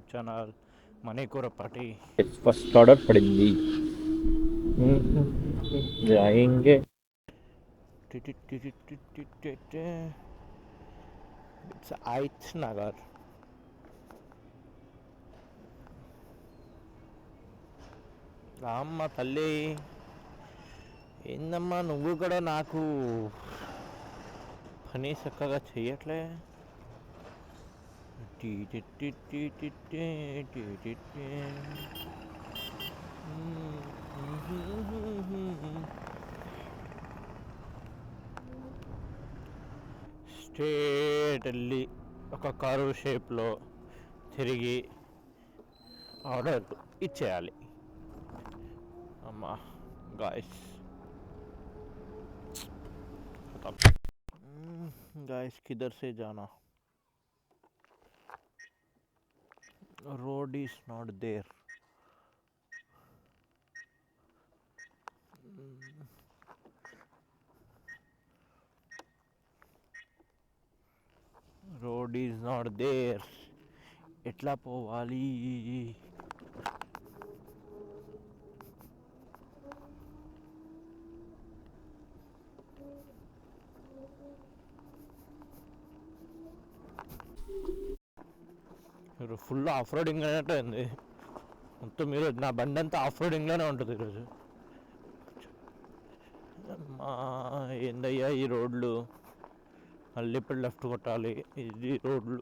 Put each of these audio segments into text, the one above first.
YouTube channel మణికూరపాటి. First order పడింది. జాయింగే ఇట్స్ ఐత్ నగర్. రామ్మ తల్లి, ఏందమ్మా నువ్వు కూడా నాకు పని చక్కగా చెయ్యట్లే. స్ట్రేట్ వెళ్ళి ఒక కర్వ్ షేప్లో తిరిగి ఆర్డర్ ఇచ్చేయాలి. అమ్మా గాయస్, गाइस किधर से जाना? Road is not there. Road is not there. ఎట్లా పోవాలి? మీరు ఫుల్ ఆఫ్ రోడింగ్ అనేట్టు ఉంది మొత్తం. మీరు నా బండి అంతా ఆఫ్ రోడింగ్లోనే ఉంటుంది ఈరోజు. అమ్మా ఏందయ్యా ఈ రోడ్లు, మళ్ళీ ఇప్పుడు లెఫ్ట్ కొట్టాలి. ఇది రోడ్లు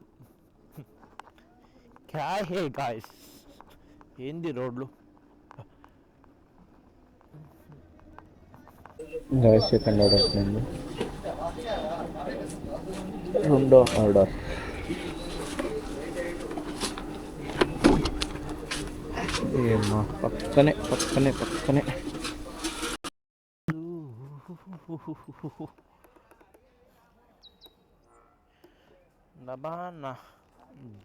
క్యా హే గాయస్, ఏంది రోడ్లు? గాయస్ సెకండ్ ఆర్డర్ పడింది. రెండో ఆర్డర్. ఏమ్మా పక్కనే పక్కనే పక్కనే. నబానా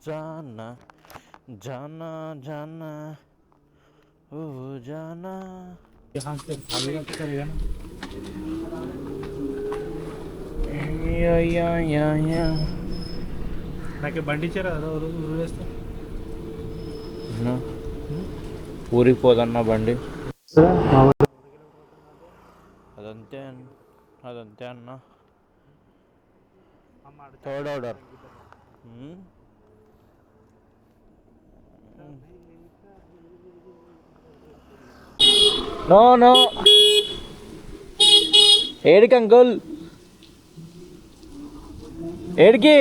జానా జానా జానా ఓ జానా. నాకు బండి ఇచ్చారా వేస్తా. ఊరికి పోదన్న బండి. అదంతే అదంతే అన్న. Third order. నో నో, ఏడికి అంకుల్, ఏడికి?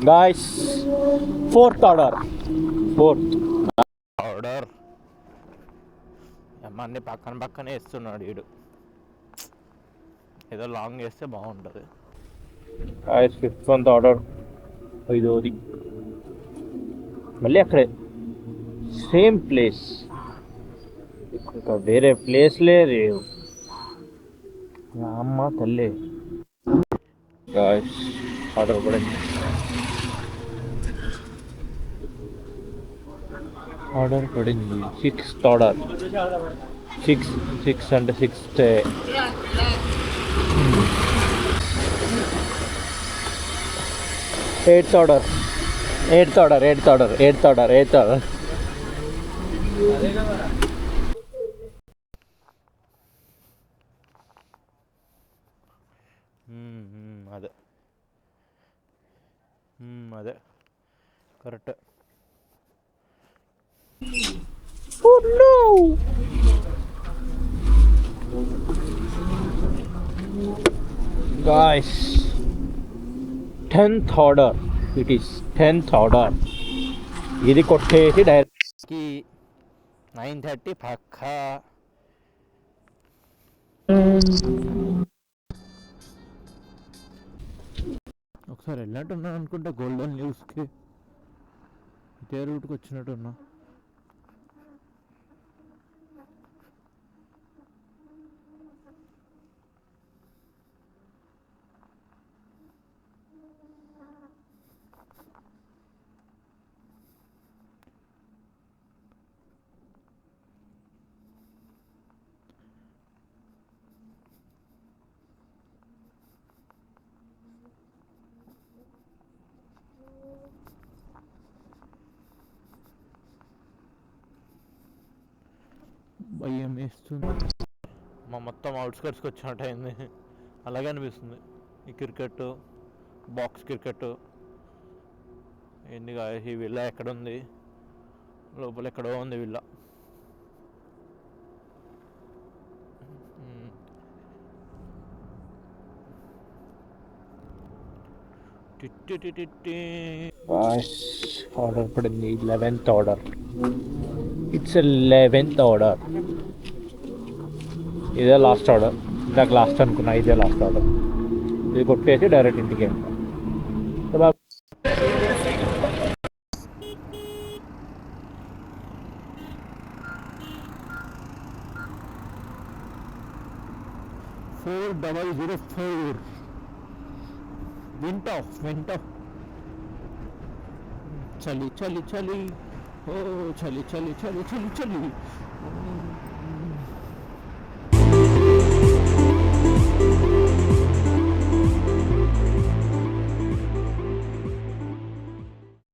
Guys fourth order. అన్నీ పక్కన పక్కనే వేస్తున్నాడు వీడు. ఏదో లాంగ్ వేస్తే బాగుంటుంది. గాయస్ ఫిఫ్త్ ఆర్డర్, ఐదోది. మళ్ళీ అక్కడే సేమ్ ప్లేస్, ఇంకా వేరే ప్లేస్లే లేవు. అమ్మ తల్లి. గాయస్ ఆర్డర్ పడింది. ఆర్డర్ పడింది. Sixth order. సిక్స్ అంటే సిక్స్త్. Eighth order. అదే అదే correct. Oh no! Guys, 10th order. It is 10th order. ఇది కొట్టేసి డైరెక్ట్కి 9:30 పక్కా. ఒకసారి వెళ్ళినట్టున్నాను అనుకుంటే గోల్డెన్ న్యూస్కి ఇదే రూట్కి వచ్చినట్టున్నా. భయం వేస్తుంది. మా మొత్తం అవుట్స్కట్స్కి వచ్చినట్టు అయింది. అలాగే అనిపిస్తుంది. ఈ క్రికెట్, బాక్స్ క్రికెట్ ఏంది guys, ఈ విల్లా ఎక్కడ ఉంది? లోపల ఎక్కడో ఉంది విల్లా. బాస్ ఆర్డర్ పడింది 11th order. It's 11th order. ఇదే లాస్ట్ ఆర్డర్. ఇందాక లాస్ట్ అనుకున్నా, ఇదే లాస్ట్ ఆర్డర్. ఇది కొట్టేసి డైరెక్ట్ ఇంటికి వెళ్తాం. 4004 వింటో చలి చలి చలి, ఓ చలి చలి చలి చలి చలి,